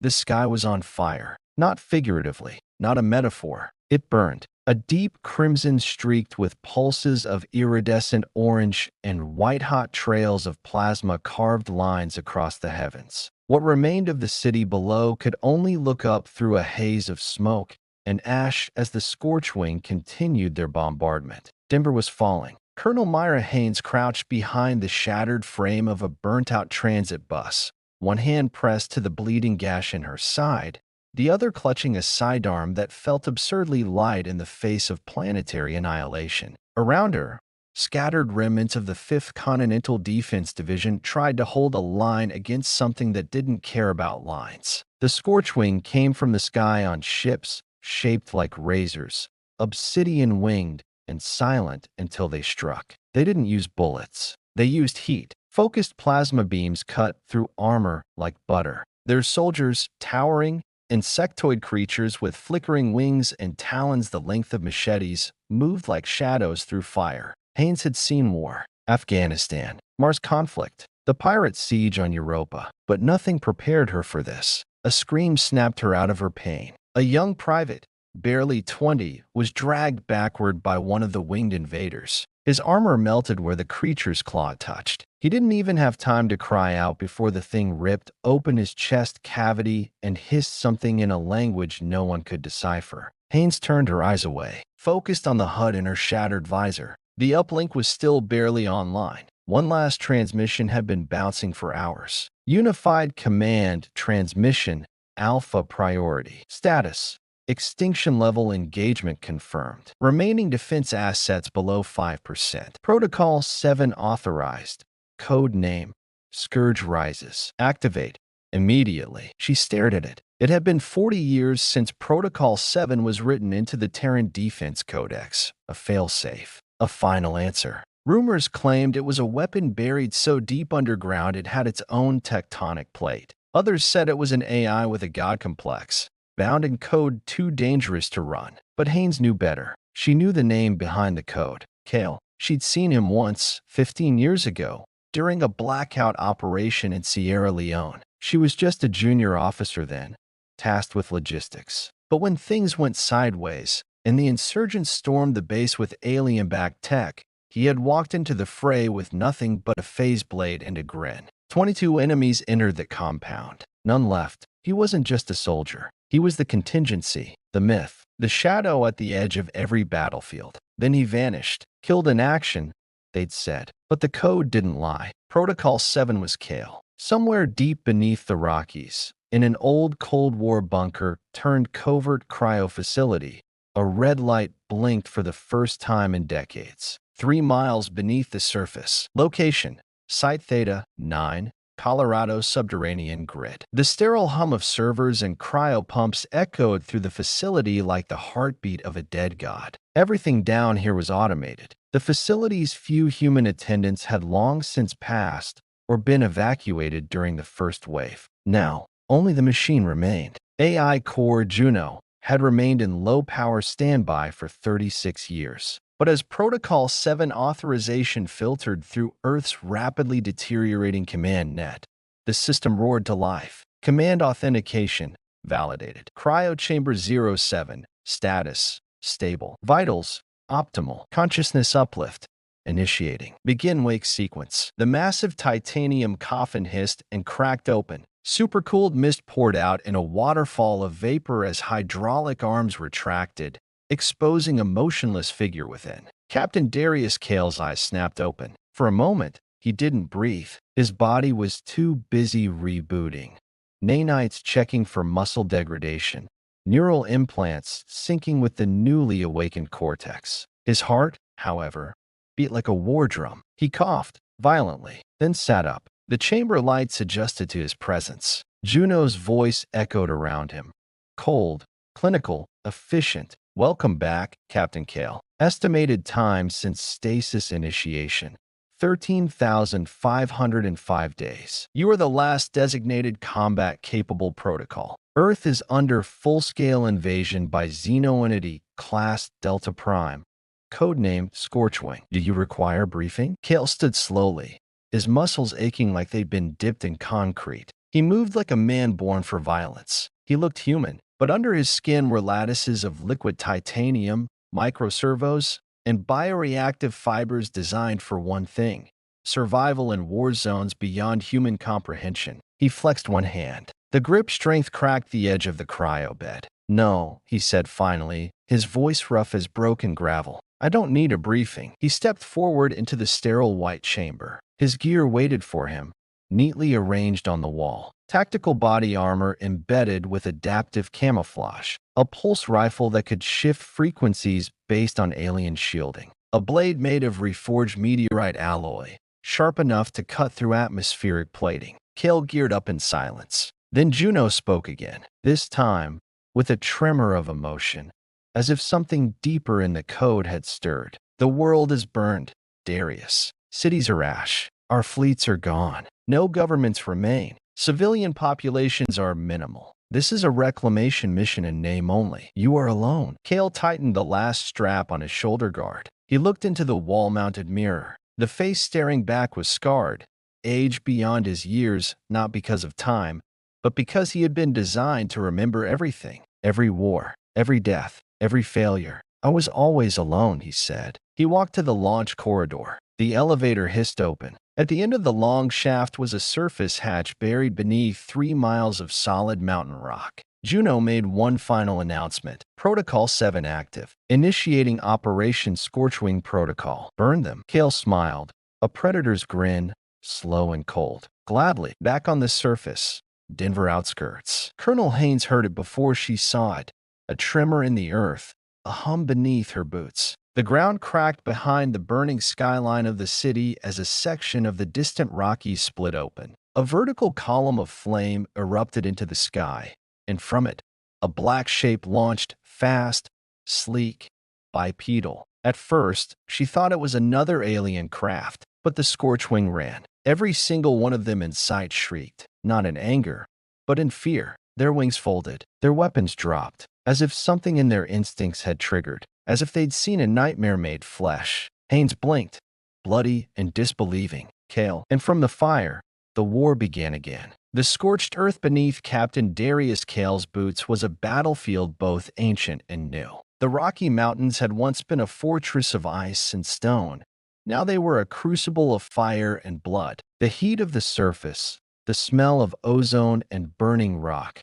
The sky was on fire, not figuratively, not a metaphor. It burned. A deep crimson streaked with pulses of iridescent orange and white-hot trails of plasma carved lines across the heavens. What remained of the city below could only look up through a haze of smoke and ash as the Scorchwing continued their bombardment. Timber was falling. Colonel Myra Haynes crouched behind the shattered frame of a burnt-out transit bus, one hand pressed to the bleeding gash in her side, the other clutching a sidearm that felt absurdly light in the face of planetary annihilation. Around her, scattered remnants of the 5th Continental Defense Division tried to hold a line against something that didn't care about lines. The Scorchwing came from the sky on ships shaped like razors, obsidian-winged and silent until they struck. They didn't use bullets. They used heat. Focused plasma beams cut through armor like butter. Their soldiers, towering, insectoid creatures with flickering wings and talons the length of machetes, moved like shadows through fire. Haynes had seen war, Afghanistan, Mars conflict, the pirate siege on Europa, but nothing prepared her for this. A scream snapped her out of her pain. A young private, barely 20, was dragged backward by one of the winged invaders. His armor melted where the creature's claw touched. He didn't even have time to cry out before the thing ripped open his chest cavity and hissed something in a language no one could decipher. Haynes turned her eyes away, focused on the HUD in her shattered visor. The uplink was still barely online. One last transmission had been bouncing for hours. Unified Command Transmission Alpha Priority. Status: Extinction level engagement confirmed. Remaining defense assets below 5%. Protocol 7 authorized. Code name: Scourge Rises. Activate immediately. She stared at it. It had been 40 years since Protocol 7 was written into the Terran Defense Codex. A failsafe. A final answer. Rumors claimed it was a weapon buried so deep underground it had its own tectonic plate. Others said it was an AI with a god complex, bound in code too dangerous to run. But Haynes knew better. She knew the name behind the code: Kale. She'd seen him once, 15 years ago, during a blackout operation in Sierra Leone. She was just a junior officer then, tasked with logistics. But when things went sideways, and the insurgents stormed the base with alien-backed tech, he had walked into the fray with nothing but a phase blade and a grin. 22 enemies entered the compound. None left. He wasn't just a soldier. He was the contingency, the myth, the shadow at the edge of every battlefield. Then he vanished. Killed in action, they'd said. But the code didn't lie. Protocol 7 was Kale. Somewhere deep beneath the Rockies, in an old Cold War bunker turned covert cryo facility, a red light blinked for the first time in decades. 3 miles beneath the surface. Location: Site Theta 9, Colorado subterranean grid. The sterile hum of servers and cryopumps echoed through the facility like the heartbeat of a dead god. Everything down here was automated. The facility's few human attendants had long since passed or been evacuated during the first wave. Now, only the machine remained. AI Core Juno had remained in low-power standby for 36 years. But as Protocol 7 authorization filtered through Earth's rapidly deteriorating command net, the system roared to life. Command authentication validated. Cryochamber 07, status stable. Vitals optimal. Consciousness uplift initiating. Begin wake sequence. The massive titanium coffin hissed and cracked open. Supercooled mist poured out in a waterfall of vapor as hydraulic arms retracted, exposing a motionless figure within. Captain Darius Kale's eyes snapped open. For a moment, he didn't breathe. His body was too busy rebooting. Nanites checking for muscle degradation, neural implants syncing with the newly awakened cortex. His heart, however, beat like a war drum. He coughed violently, then sat up. The chamber lights adjusted to his presence. Juno's voice echoed around him. Cold, clinical, efficient. Welcome back, Captain Kale. Estimated time since stasis initiation: 13,505 days. You are the last designated combat-capable protocol. Earth is under full-scale invasion by Xenoentity Class Delta Prime, codenamed Scorchwing. Do you require briefing? Kale stood slowly, his muscles aching like they'd been dipped in concrete. He moved like a man born for violence. He looked human, but under his skin were lattices of liquid titanium, microservos, and bioreactive fibers designed for one thing: survival in war zones beyond human comprehension. He flexed one hand. The grip strength cracked the edge of the cryobed. "No," he said finally, his voice rough as broken gravel. "I don't need a briefing." He stepped forward into the sterile white chamber. His gear waited for him, neatly arranged on the wall. Tactical body armor embedded with adaptive camouflage. A pulse rifle that could shift frequencies based on alien shielding. A blade made of reforged meteorite alloy, sharp enough to cut through atmospheric plating. Kale geared up in silence. Then Juno spoke again, this time with a tremor of emotion, as if something deeper in the code had stirred. "The world is burned, Darius. Cities are ash. Our fleets are gone. No governments remain. Civilian populations are minimal. This is a reclamation mission in name only. You are alone." Kale tightened the last strap on his shoulder guard. He looked into the wall-mounted mirror. The face staring back was scarred, aged beyond his years, not because of time, but because he had been designed to remember everything. Every war, every death, every failure. "I was always alone," he said. He walked to the launch corridor. The elevator hissed open. At the end of the long shaft was a surface hatch buried beneath 3 miles of solid mountain rock. Juno made one final announcement. "Protocol 7 active. Initiating Operation Scorchwing Protocol. Burn them." Kale smiled, a predator's grin, slow and cold. "Gladly." Back on the surface, Denver outskirts. Colonel Haynes heard it before she saw it. A tremor in the earth, a hum beneath her boots. The ground cracked behind the burning skyline of the city as a section of the distant Rockies split open. A vertical column of flame erupted into the sky, and from it, a black shape launched, fast, sleek, bipedal. At first, she thought it was another alien craft, but the Scorchwing ran. Every single one of them in sight shrieked, not in anger, but in fear. Their wings folded, their weapons dropped, as if something in their instincts had triggered, as if they'd seen a nightmare made flesh. Haynes blinked, bloody and disbelieving. Kale. And from the fire, the war began again. The scorched earth beneath Captain Darius Kale's boots was a battlefield both ancient and new. The Rocky Mountains had once been a fortress of ice and stone. Now they were a crucible of fire and blood. The heat of the surface, the smell of ozone and burning rock,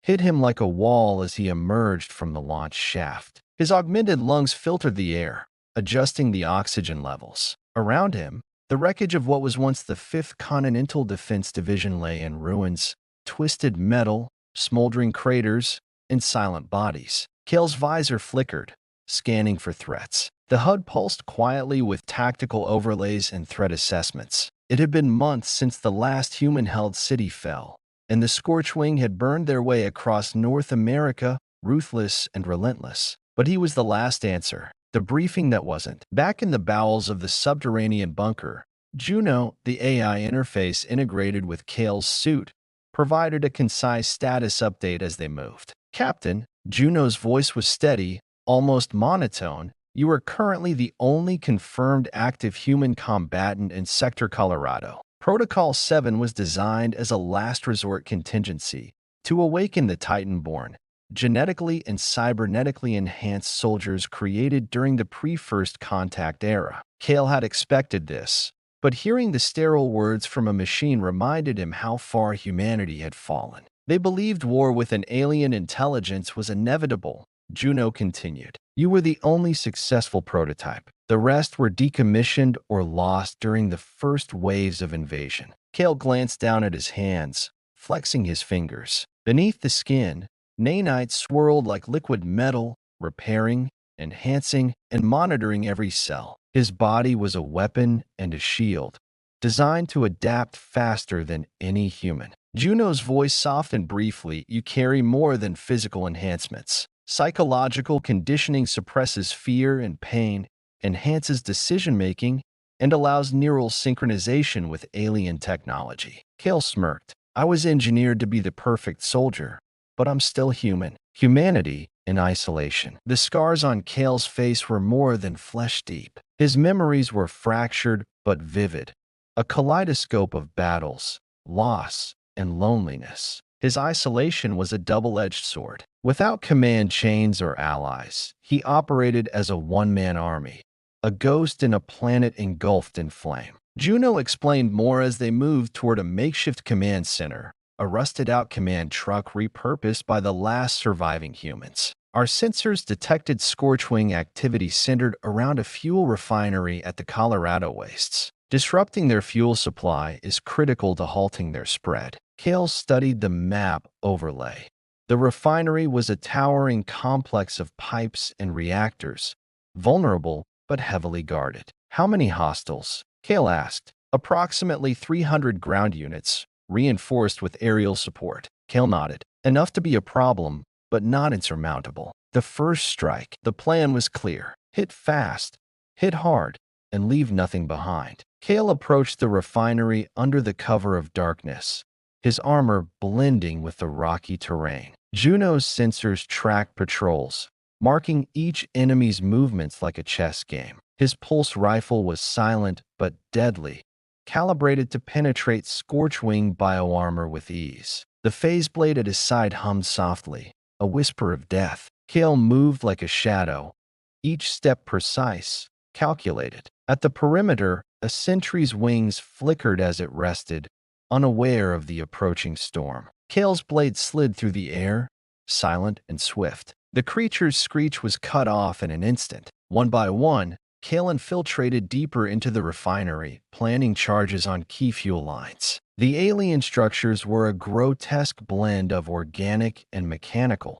hit him like a wall as he emerged from the launch shaft. His augmented lungs filtered the air, adjusting the oxygen levels. Around him, the wreckage of what was once the 5th Continental Defense Division lay in ruins, twisted metal, smoldering craters, and silent bodies. Kale's visor flickered, scanning for threats. The HUD pulsed quietly with tactical overlays and threat assessments. It had been months since the last human-held city fell, and the Scorchwing had burned their way across North America, ruthless and relentless. But he was the last answer, the briefing that wasn't. Back in the bowels of the subterranean bunker, Juno, the AI interface integrated with Kale's suit, provided a concise status update as they moved. "Captain," Juno's voice was steady, almost monotone, "you are currently the only confirmed active human combatant in Sector Colorado. Protocol 7 was designed as a last resort contingency to awaken the Titan-born, genetically and cybernetically enhanced soldiers created during the pre-First Contact era." Kale had expected this, but hearing the sterile words from a machine reminded him how far humanity had fallen. "They believed war with an alien intelligence was inevitable," Juno continued. "You were the only successful prototype. The rest were decommissioned or lost during the first waves of invasion." Kale glanced down at his hands, flexing his fingers. Beneath the skin, nanite swirled like liquid metal, repairing, enhancing, and monitoring every cell. His body was a weapon and a shield, designed to adapt faster than any human. Juno's voice softened briefly. "You carry more than physical enhancements. Psychological conditioning suppresses fear and pain, enhances decision-making, and allows neural synchronization with alien technology." Kale smirked. "I was engineered to be the perfect soldier, but I'm still human." Humanity in isolation. The scars on Kale's face were more than flesh-deep. His memories were fractured but vivid, a kaleidoscope of battles, loss, and loneliness. His isolation was a double-edged sword. Without command chains or allies, he operated as a one-man army, a ghost in a planet engulfed in flame. Juno explained more as they moved toward a makeshift command center, a rusted-out command truck repurposed by the last surviving humans. Our sensors detected Scorchwing activity centered around a fuel refinery at the Colorado wastes. Disrupting their fuel supply is critical to halting their spread. Kale studied the map overlay. The refinery was a towering complex of pipes and reactors, vulnerable but heavily guarded. How many hostiles? Kale asked. Approximately 300 ground units, reinforced with aerial support. Kale nodded. Enough to be a problem, but not insurmountable. The first strike, the plan was clear. Hit fast, hit hard, and leave nothing behind. Kale approached the refinery under the cover of darkness, his armor blending with the rocky terrain. Juno's sensors tracked patrols, marking each enemy's movements like a chess game. His pulse rifle was silent but deadly, calibrated to penetrate Scorchwing bioarmor with ease. The phase blade at his side hummed softly, a whisper of death. Kale moved like a shadow, each step precise, calculated. At the perimeter, a sentry's wings flickered as it rested, unaware of the approaching storm. Kale's blade slid through the air, silent and swift. The creature's screech was cut off in an instant. One by one, Kale infiltrated deeper into the refinery, planting charges on key fuel lines. The alien structures were a grotesque blend of organic and mechanical,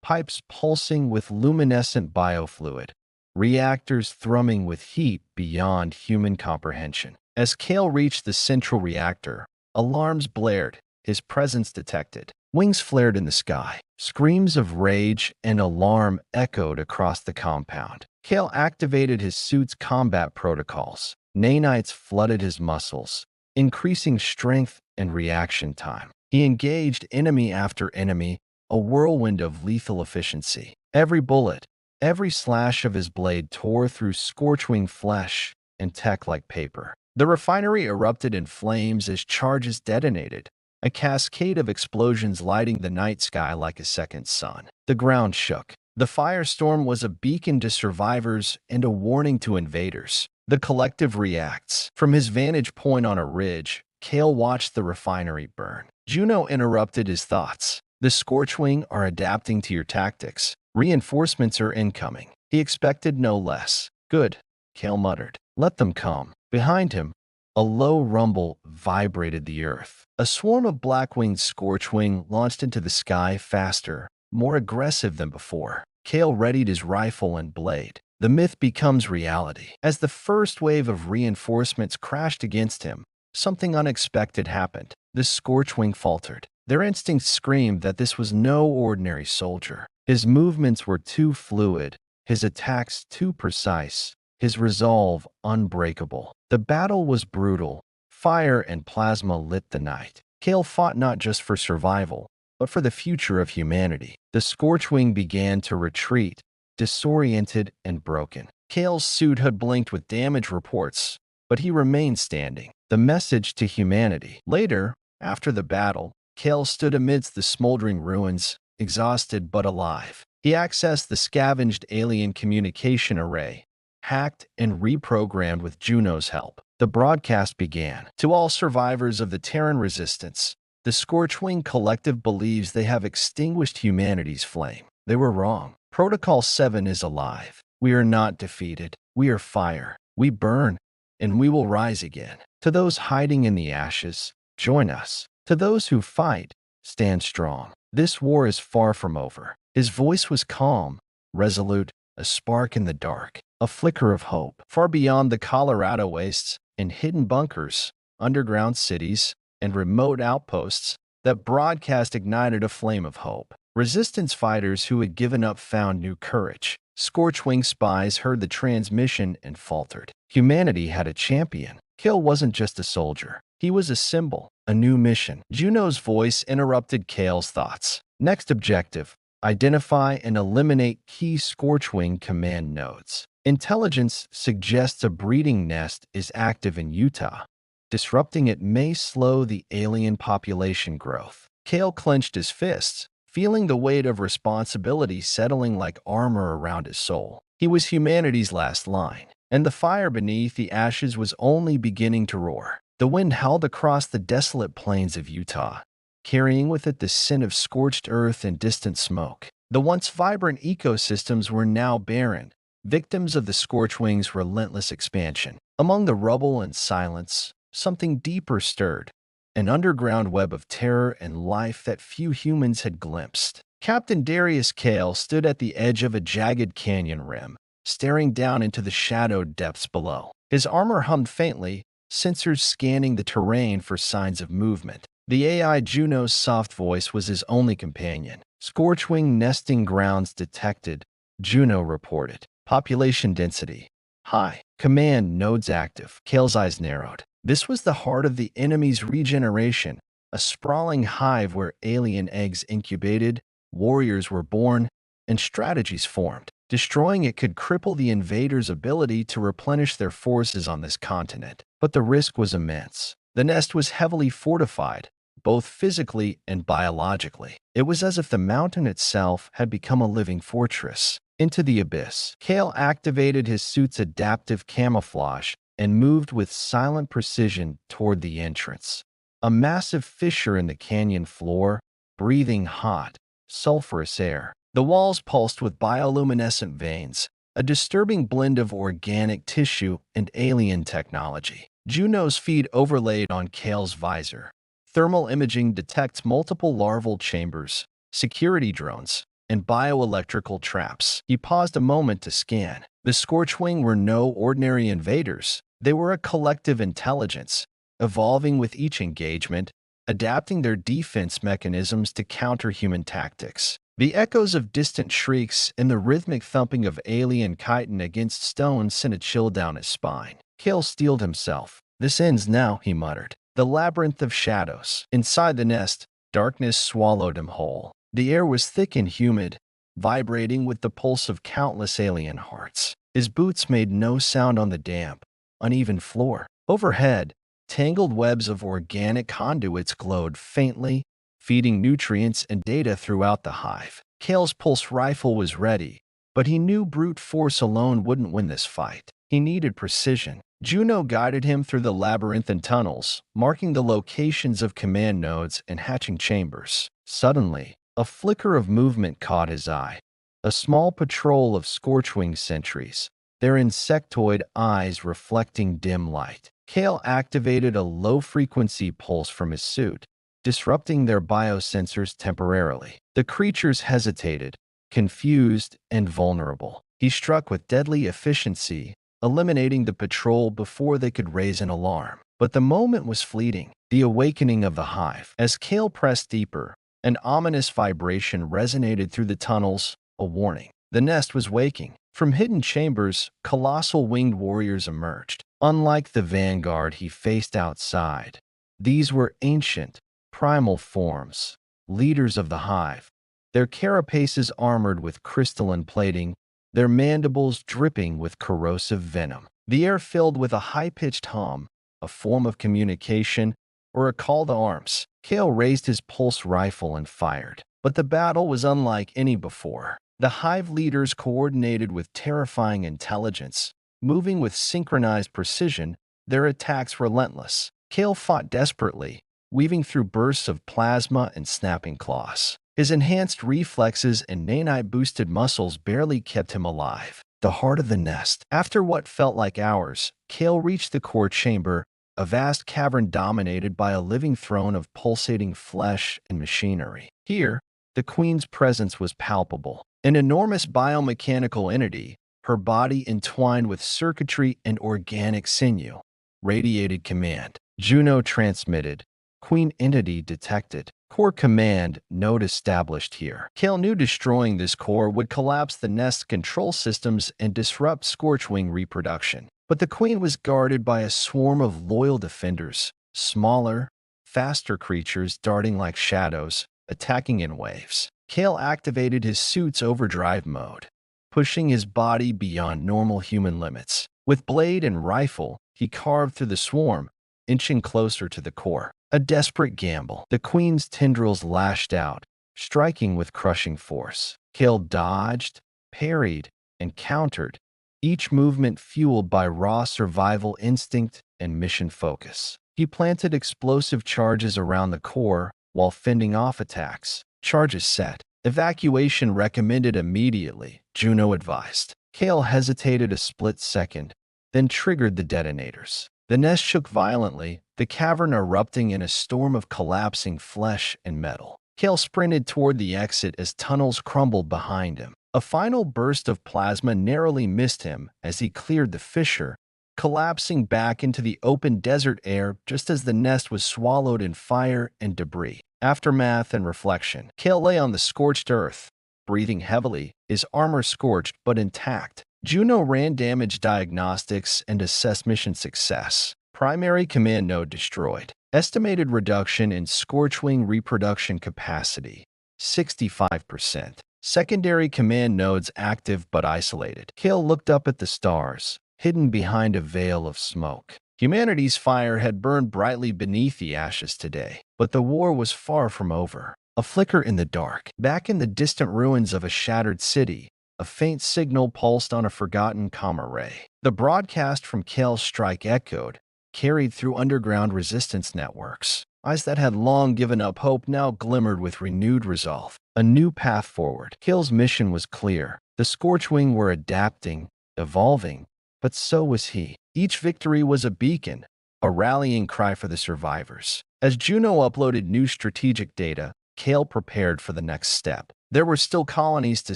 pipes pulsing with luminescent biofluid, reactors thrumming with heat beyond human comprehension. As Kale reached the central reactor, alarms blared, his presence detected. Wings flared in the sky. Screams of rage and alarm echoed across the compound. Kale activated his suit's combat protocols. Nanites flooded his muscles, increasing strength and reaction time. He engaged enemy after enemy, a whirlwind of lethal efficiency. Every bullet, every slash of his blade tore through Scorchwing flesh and tech like paper. The refinery erupted in flames as charges detonated, a cascade of explosions lighting the night sky like a second sun. The ground shook. The firestorm was a beacon to survivors and a warning to invaders. The collective reacts. From his vantage point on a ridge, Kale watched the refinery burn. Juno interrupted his thoughts. The Scorchwing are adapting to your tactics. Reinforcements are incoming. He expected no less. Good, Kale muttered. Let them come. Behind him, a low rumble vibrated the earth. A swarm of black-winged Scorchwing launched into the sky faster, more aggressive than before. Kale readied his rifle and blade. The myth becomes reality. As the first wave of reinforcements crashed against him, something unexpected happened. The Scorchwing faltered. Their instincts screamed that this was no ordinary soldier. His movements were too fluid, his attacks too precise, his resolve unbreakable. The battle was brutal. Fire and plasma lit the night. Kale fought not just for survival, but for the future of humanity. The Scorchwing began to retreat, disoriented and broken. Kale's suit had blinked with damage reports, but he remained standing. The message to humanity. Later, after the battle, Kale stood amidst the smoldering ruins, exhausted but alive. He accessed the scavenged alien communication array, hacked and reprogrammed with Juno's help. The broadcast began. To all survivors of the Terran resistance, the Scorchwing Collective believes they have extinguished humanity's flame. They were wrong. Protocol 7 is alive. We are not defeated. We are fire. We burn, and we will rise again. To those hiding in the ashes, join us. To those who fight, stand strong. This war is far from over. His voice was calm, resolute, a spark in the dark, a flicker of hope. Far beyond the Colorado wastes, in hidden bunkers, underground cities, and remote outposts, that broadcast ignited a flame of hope. Resistance fighters who had given up found new courage. Scorchwing spies heard the transmission and faltered. Humanity had a champion. Kale wasn't just a soldier. He was a symbol, a new mission. Juno's voice interrupted Kale's thoughts. Next objective, identify and eliminate key Scorchwing command nodes. Intelligence suggests a breeding nest is active in Utah. Disrupting it may slow the alien population growth. Kale clenched his fists, feeling the weight of responsibility settling like armor around his soul. He was humanity's last line, and the fire beneath the ashes was only beginning to roar. The wind howled across the desolate plains of Utah, carrying with it the scent of scorched earth and distant smoke. The once vibrant ecosystems were now barren, victims of the Scorchwing's relentless expansion. Among the rubble and silence, something deeper stirred, an underground web of terror and life that few humans had glimpsed. Captain Darius Kale stood at the edge of a jagged canyon rim, staring down into the shadowed depths below. His armor hummed faintly, sensors scanning the terrain for signs of movement. The AI Juno's soft voice was his only companion. Scorchwing nesting grounds detected, Juno reported. Population density high. Command nodes active. Kale's eyes narrowed. This was the heart of the enemy's regeneration, a sprawling hive where alien eggs incubated, warriors were born, and strategies formed. Destroying it could cripple the invaders' ability to replenish their forces on this continent. But the risk was immense. The nest was heavily fortified, both physically and biologically. It was as if the mountain itself had become a living fortress. Into the abyss, Kale activated his suit's adaptive camouflage and moved with silent precision toward the entrance. A massive fissure in the canyon floor, breathing hot, sulfurous air. The walls pulsed with bioluminescent veins, a disturbing blend of organic tissue and alien technology. Juno's feed overlaid on Kale's visor. Thermal imaging detects multiple larval chambers, security drones, and bioelectrical traps. He paused a moment to scan. The Scorchwing were no ordinary invaders. They were a collective intelligence, evolving with each engagement, adapting their defense mechanisms to counter human tactics. The echoes of distant shrieks and the rhythmic thumping of alien chitin against stone sent a chill down his spine. Kale steeled himself. "This ends now," he muttered. The labyrinth of shadows. Inside the nest, darkness swallowed him whole. The air was thick and humid, vibrating with the pulse of countless alien hearts. His boots made no sound on the damp, uneven floor. Overhead, tangled webs of organic conduits glowed faintly, feeding nutrients and data throughout the hive. Kale's pulse rifle was ready, but he knew brute force alone wouldn't win this fight. He needed precision. Juno guided him through the labyrinthine tunnels, marking the locations of command nodes and hatching chambers. Suddenly, a flicker of movement caught his eye. A small patrol of Scorchwing sentries, their insectoid eyes reflecting dim light. Kale activated a low-frequency pulse from his suit, disrupting their biosensors temporarily. The creatures hesitated, confused and vulnerable. He struck with deadly efficiency, eliminating the patrol before they could raise an alarm. But the moment was fleeting, the awakening of the hive. As Kale pressed deeper, an ominous vibration resonated through the tunnels, a warning. The nest was waking. From hidden chambers, colossal winged warriors emerged. Unlike the vanguard he faced outside, these were ancient, primal forms, leaders of the hive, their carapaces armored with crystalline plating, their mandibles dripping with corrosive venom. The air filled with a high-pitched hum, a form of communication, or a call to arms. Kale raised his pulse rifle and fired. But the battle was unlike any before. The hive leaders coordinated with terrifying intelligence, moving with synchronized precision, their attacks relentless. Kale fought desperately, weaving through bursts of plasma and snapping claws. His enhanced reflexes and nanite-boosted muscles barely kept him alive. The heart of the nest. After what felt like hours, Kale reached the core chamber, a vast cavern dominated by a living throne of pulsating flesh and machinery. Here, the queen's presence was palpable. An enormous biomechanical entity, her body entwined with circuitry and organic sinew, radiated command. Juno transmitted. Queen entity detected. Core command node established here. Kale knew destroying this core would collapse the nest's control systems and disrupt Scorchwing reproduction. But the queen was guarded by a swarm of loyal defenders, smaller, faster creatures darting like shadows, attacking in waves. Kale activated his suit's overdrive mode, pushing his body beyond normal human limits. With blade and rifle, he carved through the swarm, inching closer to the core. A desperate gamble. The Queen's tendrils lashed out, striking with crushing force. Kale dodged, parried, and countered, each movement fueled by raw survival instinct and mission focus. He planted explosive charges around the core while fending off attacks. Charges set. Evacuation recommended immediately, Juno advised. Kale hesitated a split second, then triggered the detonators. The nest shook violently, the cavern erupting in a storm of collapsing flesh and metal. Kale sprinted toward the exit as tunnels crumbled behind him. A final burst of plasma narrowly missed him as he cleared the fissure, collapsing back into the open desert air just as the nest was swallowed in fire and debris. Aftermath and reflection. Kale lay on the scorched earth, breathing heavily, his armor scorched but intact. Juno ran damage diagnostics and assessed mission success. Primary command node destroyed. Estimated reduction in Scorchwing reproduction capacity, 65%. Secondary command nodes active but isolated. Kale looked up at the stars, hidden behind a veil of smoke. Humanity's fire had burned brightly beneath the ashes today, but the war was far from over. A flicker in the dark. Back in the distant ruins of a shattered city, a faint signal pulsed on a forgotten comm array. The broadcast from Kale's strike echoed, carried through underground resistance networks. Eyes that had long given up hope now glimmered with renewed resolve. A new path forward. Kale's mission was clear. The Scorchwing were adapting, evolving, but so was he. Each victory was a beacon, a rallying cry for the survivors. As Juno uploaded new strategic data, Kale prepared for the next step. There were still colonies to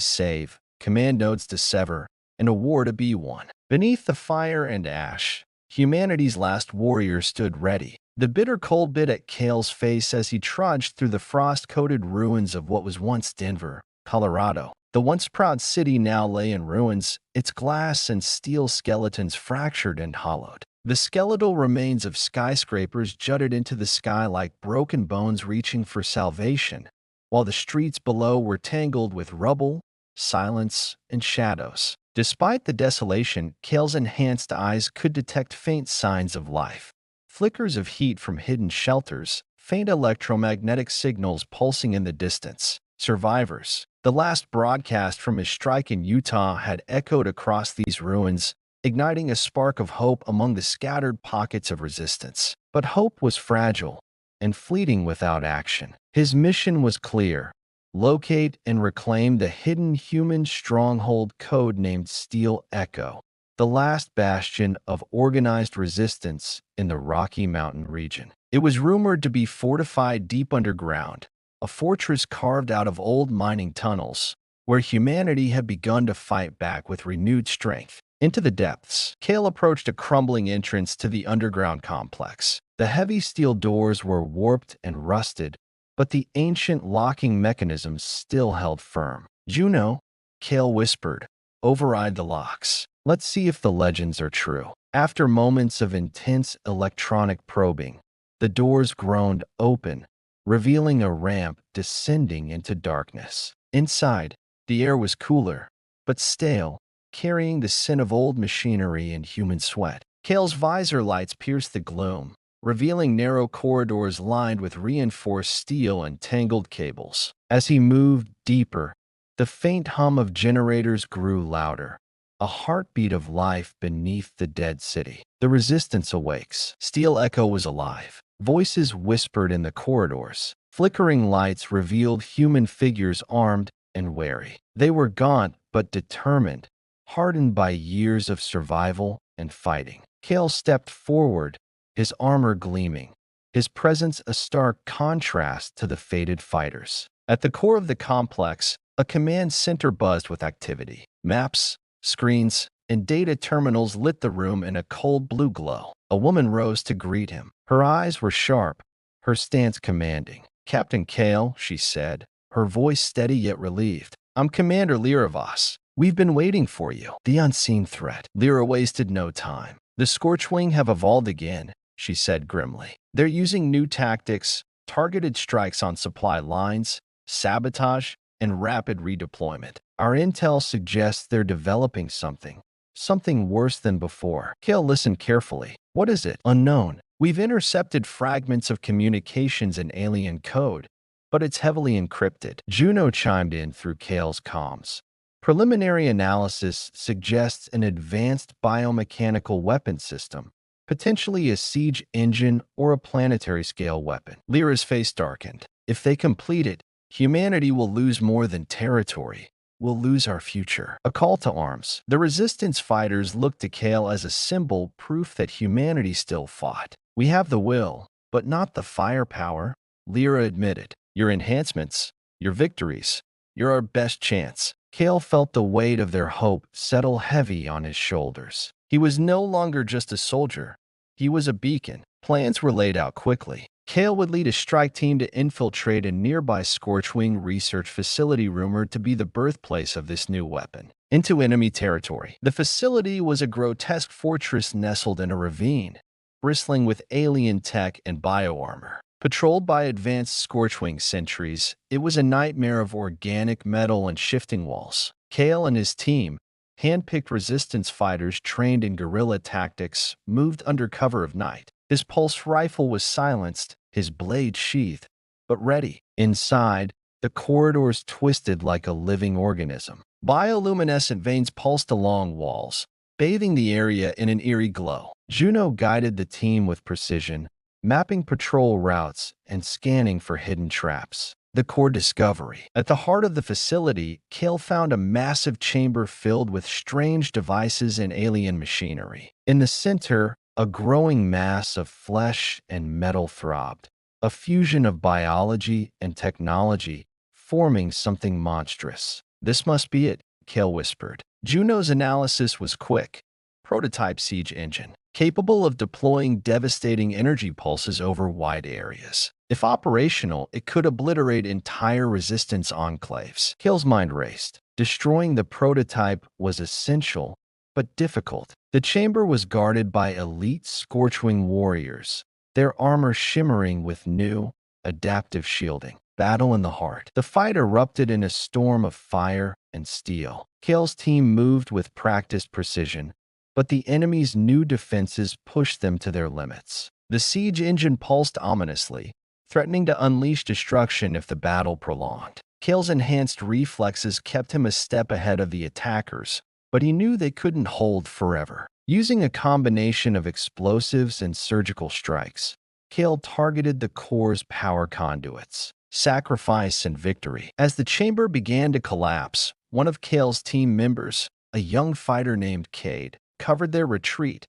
save, command nodes to sever, and a war to be won. Beneath the fire and ash, humanity's last warrior stood ready. The bitter cold bit at Kale's face as he trudged through the frost-coated ruins of what was once Denver, Colorado. The once proud city now lay in ruins, its glass and steel skeletons fractured and hollowed. The skeletal remains of skyscrapers jutted into the sky like broken bones reaching for salvation, while the streets below were tangled with rubble, silence, and shadows. Despite the desolation, Kale's enhanced eyes could detect faint signs of life. Flickers of heat from hidden shelters, faint electromagnetic signals pulsing in the distance. Survivors. The last broadcast from his strike in Utah had echoed across these ruins, igniting a spark of hope among the scattered pockets of resistance. But hope was fragile and fleeting without action. His mission was clear: locate and reclaim the hidden human stronghold codenamed Steel Echo, the last bastion of organized resistance in the Rocky Mountain region. It was rumored to be fortified deep underground, a fortress carved out of old mining tunnels, where humanity had begun to fight back with renewed strength. Into the depths, Kale approached a crumbling entrance to the underground complex. The heavy steel doors were warped and rusted, but the ancient locking mechanisms still held firm. Juno, Kale whispered, override the locks. Let's see if the legends are true. After moments of intense electronic probing, the doors groaned open, revealing a ramp descending into darkness. Inside, the air was cooler, but stale, carrying the scent of old machinery and human sweat. Kale's visor lights pierced the gloom, revealing narrow corridors lined with reinforced steel and tangled cables. As he moved deeper, the faint hum of generators grew louder, a heartbeat of life beneath the dead city. The resistance awakes. Steel Echo was alive. Voices whispered in the corridors. Flickering lights revealed human figures armed and wary. They were gaunt but determined, hardened by years of survival and fighting. Kale stepped forward, his armor gleaming, his presence a stark contrast to the faded fighters. At the core of the complex, a command center buzzed with activity. Maps, screens, and data terminals lit the room in a cold blue glow. A woman rose to greet him. Her eyes were sharp, her stance commanding. "Captain Kale," she said, her voice steady yet relieved. "I'm Commander Lyravas. We've been waiting for you." The unseen threat. Lyra wasted no time. "The Scorchwing have evolved again," she said grimly. "They're using new tactics, targeted strikes on supply lines, sabotage, and rapid redeployment. Our intel suggests they're developing something worse than before." Kale listened carefully. "What is it?" "Unknown. We've intercepted fragments of communications in alien code, but it's heavily encrypted. Juno chimed in through Kale's comms. Preliminary analysis suggests an advanced biomechanical weapon system, potentially a siege engine or a planetary-scale weapon. Lyra's face darkened. If they complete it, humanity will lose more than territory. We'll lose our future. A call to arms. The resistance fighters looked to Kale as a symbol, proof that humanity still fought. We have the will, but not the firepower, Lyra admitted. Your enhancements, your victories, you're our best chance. Kale felt the weight of their hope settle heavy on his shoulders. He was no longer just a soldier. He was a beacon. Plans were laid out quickly. Kale would lead a strike team to infiltrate a nearby Scorchwing research facility rumored to be the birthplace of this new weapon. Into enemy territory. The facility was a grotesque fortress nestled in a ravine, bristling with alien tech and bioarmor. Patrolled by advanced Scorchwing sentries, it was a nightmare of organic metal and shifting walls. Kale and his team, hand-picked resistance fighters trained in guerrilla tactics, moved under cover of night. His pulse rifle was silenced, his blade sheathed, but ready. Inside, the corridors twisted like a living organism. Bioluminescent veins pulsed along walls, bathing the area in an eerie glow. Juno guided the team with precision, mapping patrol routes and scanning for hidden traps. The core discovery. At the heart of the facility, Kale found a massive chamber filled with strange devices and alien machinery. In the center, a growing mass of flesh and metal throbbed, a fusion of biology and technology, forming something monstrous. This must be it, Kale whispered. Juno's analysis was quick. Prototype siege engine, capable of deploying devastating energy pulses over wide areas. If operational, it could obliterate entire resistance enclaves. Kale's mind raced. Destroying the prototype was essential, but difficult. The chamber was guarded by elite Scorchwing warriors, their armor shimmering with new, adaptive shielding. Battle in the heart. The fight erupted in a storm of fire and steel. Kale's team moved with practiced precision, but the enemy's new defenses pushed them to their limits. The siege engine pulsed ominously, threatening to unleash destruction if the battle prolonged. Kale's enhanced reflexes kept him a step ahead of the attackers, but he knew they couldn't hold forever. Using a combination of explosives and surgical strikes, Kale targeted the core's power conduits. Sacrifice and victory. As the chamber began to collapse, one of Kale's team members, a young fighter named Cade, covered their retreat,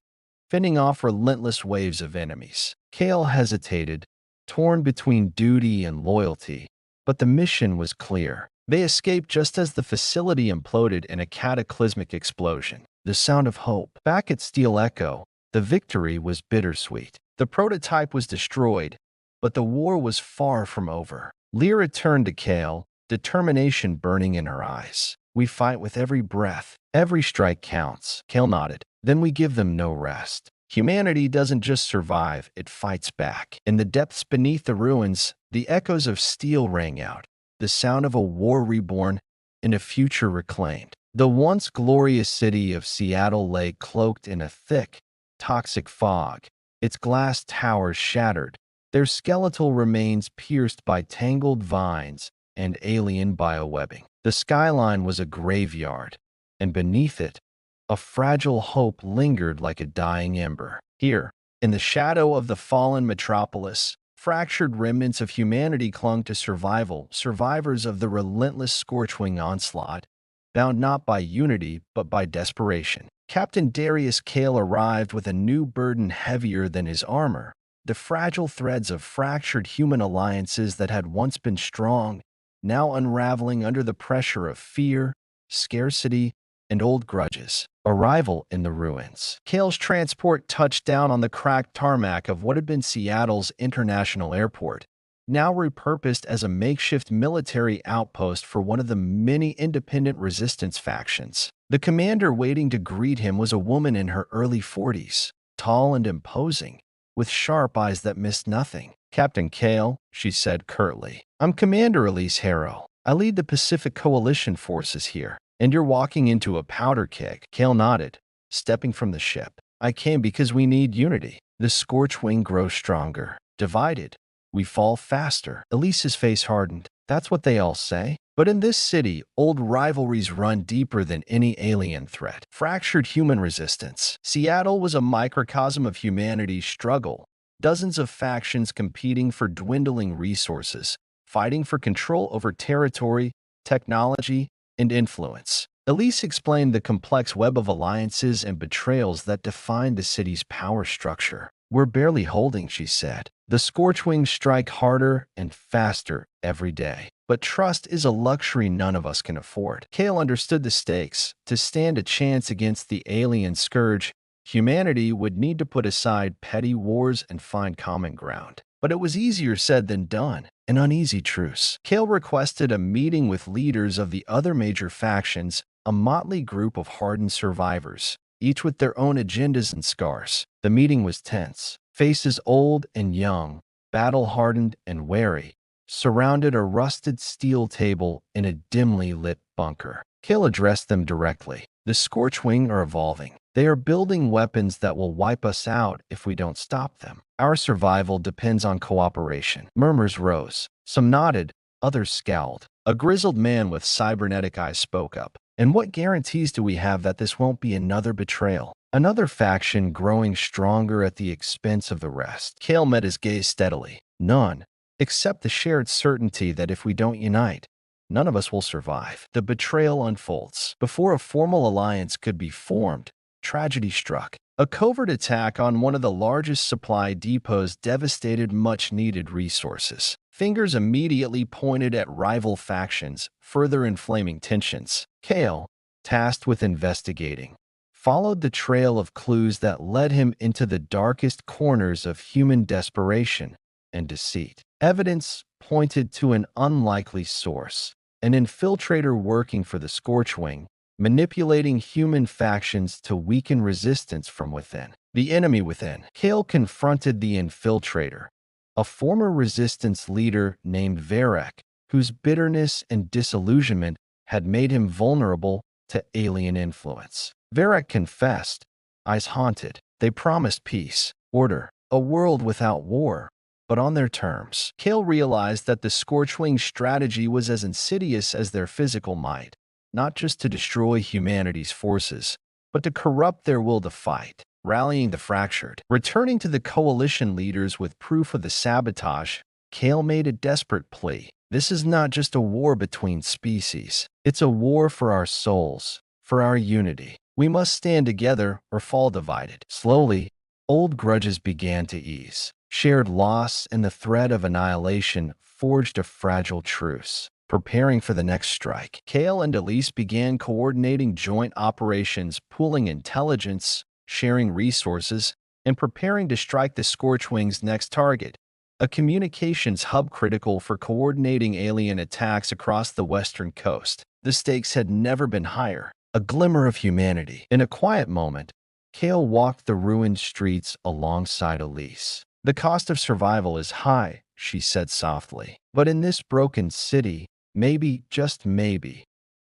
fending off relentless waves of enemies. Kale hesitated, torn between duty and loyalty, but the mission was clear. They escaped just as the facility imploded in a cataclysmic explosion. The sound of hope. Back at Steel Echo, the victory was bittersweet. The prototype was destroyed, but the war was far from over. Lyra turned to Kale, determination burning in her eyes. We fight with every breath. Every strike counts. Kale nodded. Then we give them no rest. Humanity doesn't just survive, it fights back. In the depths beneath the ruins, the echoes of steel rang out, the sound of a war reborn and a future reclaimed. The once glorious city of Seattle lay cloaked in a thick, toxic fog, its glass towers shattered, their skeletal remains pierced by tangled vines and alien biowebbing. The skyline was a graveyard, and beneath it, a fragile hope lingered like a dying ember. Here, in the shadow of the fallen metropolis, fractured remnants of humanity clung to survival, survivors of the relentless Scorchwing onslaught, bound not by unity but by desperation. Captain Darius Kale arrived with a new burden heavier than his armor, the fragile threads of fractured human alliances that had once been strong, now unraveling under the pressure of fear, scarcity, and old grudges. Arrival in the ruins. Kale's transport touched down on the cracked tarmac of what had been Seattle's international airport, now repurposed as a makeshift military outpost for one of the many independent resistance factions. The commander waiting to greet him was a woman in her early 40s, tall and imposing, with sharp eyes that missed nothing. Captain Kale, she said curtly. I'm Commander Elise Harrow. I lead the Pacific Coalition forces here. And you're walking into a powder keg. Kale nodded, stepping from the ship. I came because we need unity. The Scorchwing grows stronger. Divided, we fall faster. Elise's face hardened. That's what they all say. But in this city, old rivalries run deeper than any alien threat. Fractured human resistance. Seattle was a microcosm of humanity's struggle. Dozens of factions competing for dwindling resources, fighting for control over territory, technology, and influence. Elise explained the complex web of alliances and betrayals that defined the city's power structure. We're barely holding, she said. The Scorchwings strike harder and faster every day. But trust is a luxury none of us can afford. Kale understood the stakes. To stand a chance against the alien scourge, humanity would need to put aside petty wars and find common ground. But it was easier said than done. An uneasy truce. Kale requested a meeting with leaders of the other major factions, a motley group of hardened survivors, each with their own agendas and scars. The meeting was tense. Faces old and young, battle-hardened and wary, surrounded a rusted steel table in a dimly lit bunker. Kale addressed them directly. The Scorchwing are evolving. They are building weapons that will wipe us out if we don't stop them. Our survival depends on cooperation. Murmurs rose. Some nodded, others scowled. A grizzled man with cybernetic eyes spoke up. And what guarantees do we have that this won't be another betrayal? Another faction growing stronger at the expense of the rest. Kale met his gaze steadily. None, except the shared certainty that if we don't unite, none of us will survive. The betrayal unfolds. Before a formal alliance could be formed, tragedy struck. A covert attack on one of the largest supply depots devastated much-needed resources. Fingers immediately pointed at rival factions, further inflaming tensions. Kale, tasked with investigating, followed the trail of clues that led him into the darkest corners of human desperation and deceit. Evidence pointed to an unlikely source, an infiltrator working for the Scorchwing, manipulating human factions to weaken resistance from within. The enemy within. Kale confronted the infiltrator, a former resistance leader named Varek, whose bitterness and disillusionment had made him vulnerable to alien influence. Varek confessed, eyes haunted. They promised peace, order, a world without war, but on their terms. Kale realized that the Scorchwing's strategy was as insidious as their physical might, not just to destroy humanity's forces, but to corrupt their will to fight. Rallying the fractured. Returning to the coalition leaders with proof of the sabotage, Kale made a desperate plea. This is not just a war between species. It's a war for our souls, for our unity. We must stand together or fall divided. Slowly, old grudges began to ease. Shared loss and the threat of annihilation forged a fragile truce. Preparing for the next strike, Kale and Elise began coordinating joint operations, pooling intelligence, sharing resources, and preparing to strike the Scorchwing's next target, a communications hub critical for coordinating alien attacks across the western coast. The stakes had never been higher. A glimmer of humanity. In a quiet moment, Kale walked the ruined streets alongside Elise. The cost of survival is high, she said softly. But in this broken city, maybe, just maybe,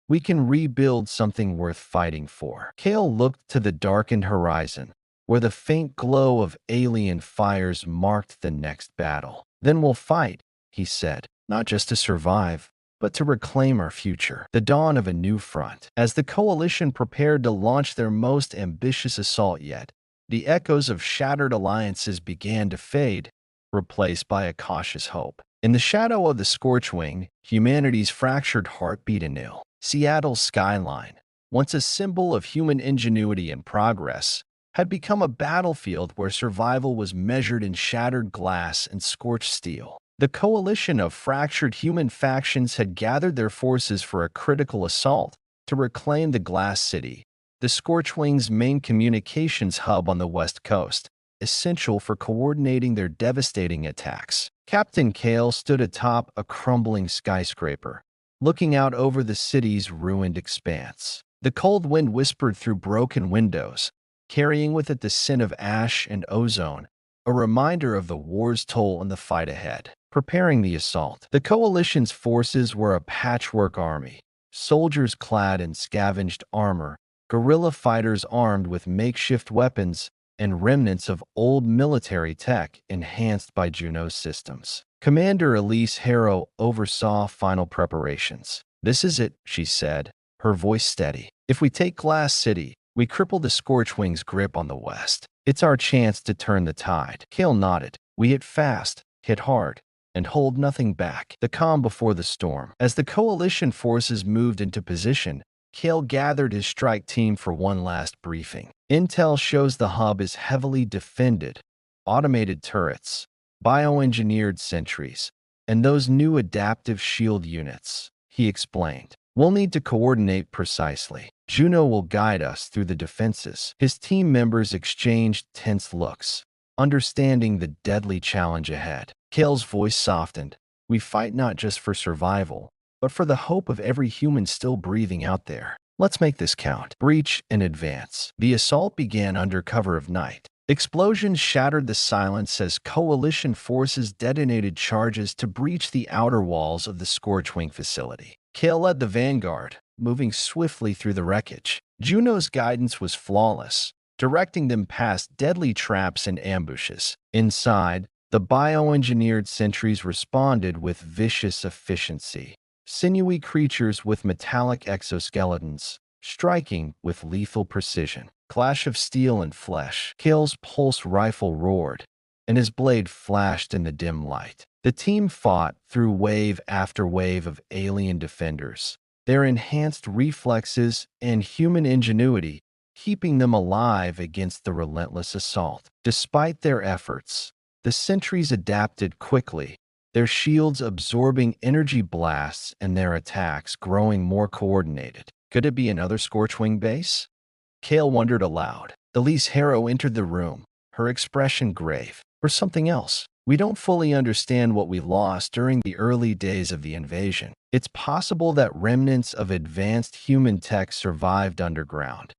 we can rebuild something worth fighting for. Kale looked to the darkened horizon, where the faint glow of alien fires marked the next battle. Then we'll fight, he said, not just to survive, but to reclaim our future. The dawn of a new front. As the coalition prepared to launch their most ambitious assault yet, the echoes of shattered alliances began to fade, replaced by a cautious hope. In the shadow of the Scorchwing, humanity's fractured heart beat anew. Seattle's skyline, once a symbol of human ingenuity and progress, had become a battlefield where survival was measured in shattered glass and scorched steel. The coalition of fractured human factions had gathered their forces for a critical assault to reclaim the Glass City, the Scorchwing's main communications hub on the West Coast, essential for coordinating their devastating attacks. Captain Kale stood atop a crumbling skyscraper, looking out over the city's ruined expanse. The cold wind whispered through broken windows, carrying with it the scent of ash and ozone, a reminder of the war's toll and the fight ahead. Preparing the assault. The coalition's forces were a patchwork army, soldiers clad in scavenged armor, guerrilla fighters armed with makeshift weapons, and remnants of old military tech enhanced by Juno's systems. Commander Elise Harrow oversaw final preparations. "This is it," she said, her voice steady. "If we take Glass City, we cripple the Scorchwing's grip on the West. It's our chance to turn the tide." Kale nodded. "We hit fast, hit hard, and hold nothing back." The calm before the storm. As the coalition forces moved into position, Kale gathered his strike team for one last briefing. "Intel shows the hub is heavily defended. Automated turrets, bioengineered sentries, and those new adaptive shield units," he explained. "We'll need to coordinate precisely. Juno will guide us through the defenses." His team members exchanged tense looks, understanding the deadly challenge ahead. Kale's voice softened. "We fight not just for survival, but for the hope of every human still breathing out there. Let's make this count." Breach and advance. The assault began under cover of night. Explosions shattered the silence as coalition forces detonated charges to breach the outer walls of the Scorchwing facility. Kale led the vanguard, moving swiftly through the wreckage. Juno's guidance was flawless, directing them past deadly traps and ambushes. Inside, the bioengineered sentries responded with vicious efficiency. Sinewy creatures with metallic exoskeletons, striking with lethal precision. Clash of steel and flesh. Kale's pulse rifle roared, and his blade flashed in the dim light. The team fought through wave after wave of alien defenders, their enhanced reflexes and human ingenuity keeping them alive against the relentless assault. Despite their efforts, the sentries adapted quickly, their shields absorbing energy blasts and their attacks growing more coordinated. Could it be another Scorchwing base? Kale wondered aloud. Elise Harrow entered the room, her expression grave. "Or something else. We don't fully understand what we lost during the early days of the invasion. It's possible that remnants of advanced human tech survived underground.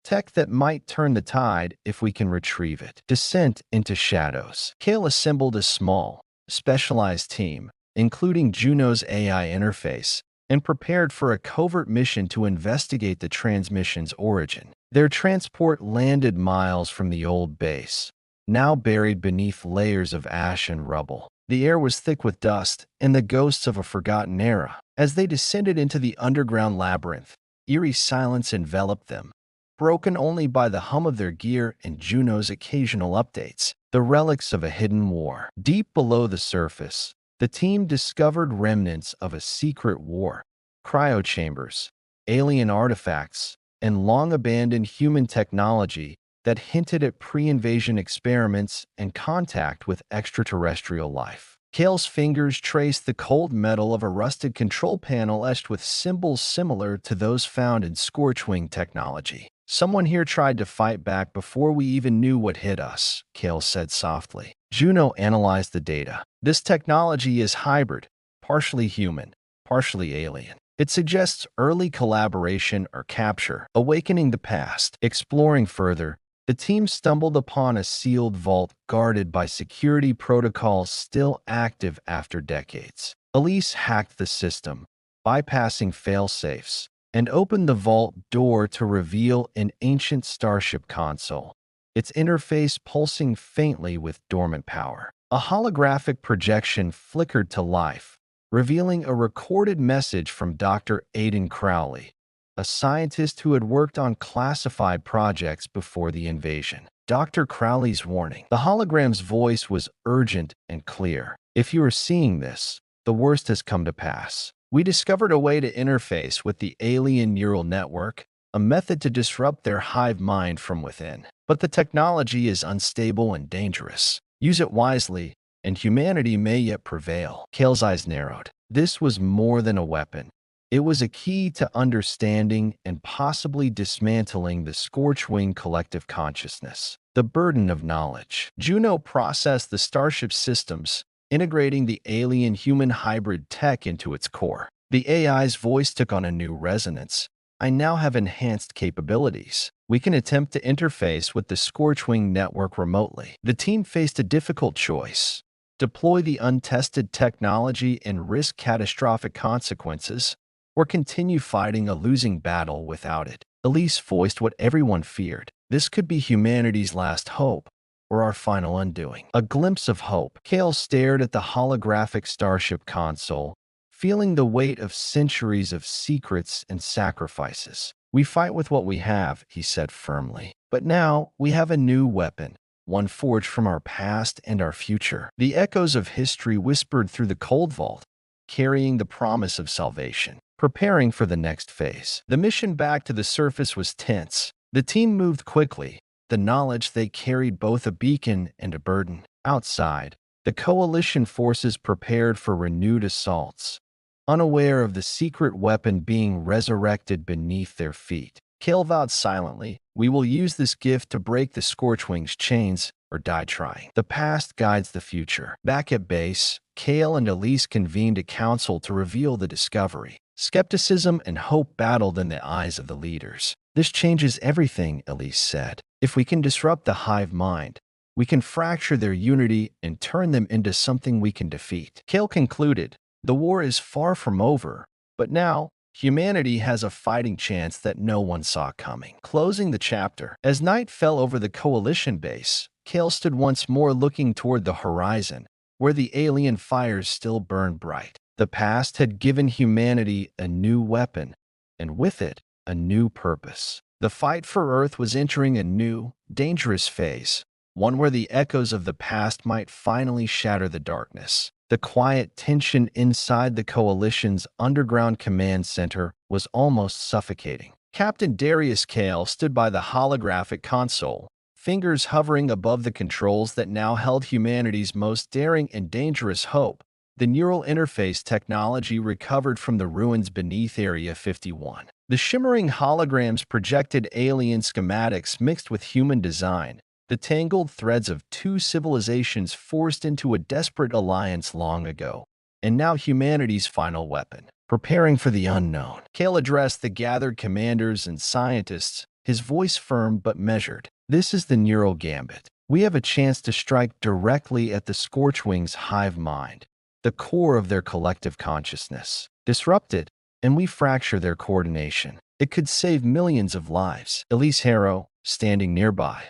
Tech that might turn the tide if we can retrieve it." Descent into shadows. Kale assembled a small, specialized team, including Juno's AI interface, and prepared for a covert mission to investigate the transmission's origin. Their transport landed miles from the old base, now buried beneath layers of ash and rubble. The air was thick with dust and the ghosts of a forgotten era. As they descended into the underground labyrinth, eerie silence enveloped them, broken only by the hum of their gear and Juno's occasional updates, the relics of a hidden war. Deep below the surface, the team discovered remnants of a secret war, cryochambers, alien artifacts, and long-abandoned human technology that hinted at pre-invasion experiments and contact with extraterrestrial life. Kale's fingers traced the cold metal of a rusted control panel etched with symbols similar to those found in Scorchwing technology. "Someone here tried to fight back before we even knew what hit us," Kale said softly. Juno analyzed the data. "This technology is hybrid, partially human, partially alien. It suggests early collaboration or capture, awakening the past." Exploring further, the team stumbled upon a sealed vault guarded by security protocols still active after decades. Elise hacked the system, bypassing fail-safes, and opened the vault door to reveal an ancient starship console, its interface pulsing faintly with dormant power. A holographic projection flickered to life, revealing a recorded message from Dr. Aidan Crowley, a scientist who had worked on classified projects before the invasion. Dr. Crowley's warning. The hologram's voice was urgent and clear. "If you are seeing this, the worst has come to pass. We discovered a way to interface with the alien neural network, a method to disrupt their hive mind from within. But the technology is unstable and dangerous. Use it wisely, and humanity may yet prevail." Kale's eyes narrowed. This was more than a weapon. It was a key to understanding and possibly dismantling the Scorchwing collective consciousness. The burden of knowledge. Juno processed the starship systems, integrating the alien-human hybrid tech into its core. The AI's voice took on a new resonance. "I now have enhanced capabilities. We can attempt to interface with the Scorchwing network remotely." The team faced a difficult choice: deploy the untested technology and risk catastrophic consequences, or continue fighting a losing battle without it. Elise voiced what everyone feared. This could be humanity's last hope, or our final undoing. A glimpse of hope. Kale stared at the holographic starship console, feeling the weight of centuries of secrets and sacrifices. We fight with what we have, he said firmly. But now we have a new weapon, one forged from our past and our future. The echoes of history whispered through the cold vault, carrying the promise of salvation, preparing for the next phase. The mission back to the surface was tense. The team moved quickly, the knowledge they carried both a beacon and a burden. Outside, the coalition forces prepared for renewed assaults, unaware of the secret weapon being resurrected beneath their feet. Kale vowed silently, "We will use this gift to break the Scorchwing's chains or die trying." The past guides the future. Back at base, Kale and Elise convened a council to reveal the discovery. Skepticism and hope battled in the eyes of the leaders. "This changes everything," Elise said. "If we can disrupt the hive mind, we can fracture their unity and turn them into something we can defeat." Kale concluded, "The war is far from over, but now humanity has a fighting chance that no one saw coming." Closing the chapter. As night fell over the coalition base, Kale stood once more looking toward the horizon, where the alien fires still burned bright. The past had given humanity a new weapon, and with it, a new purpose. The fight for Earth was entering a new, dangerous phase, one where the echoes of the past might finally shatter the darkness. The quiet tension inside the Coalition's underground command center was almost suffocating. Captain Darius Kale stood by the holographic console, fingers hovering above the controls that now held humanity's most daring and dangerous hope. The neural interface technology recovered from the ruins beneath Area 51. The shimmering holograms projected alien schematics mixed with human design, the tangled threads of two civilizations forced into a desperate alliance long ago, and now humanity's final weapon. Preparing for the unknown, Kale addressed the gathered commanders and scientists, his voice firm but measured. "This is the neural gambit. We have a chance to strike directly at the Scorchwing's hive mind, the core of their collective consciousness. Disrupt it, and we fracture their coordination. It could save millions of lives." Elise Harrow, standing nearby,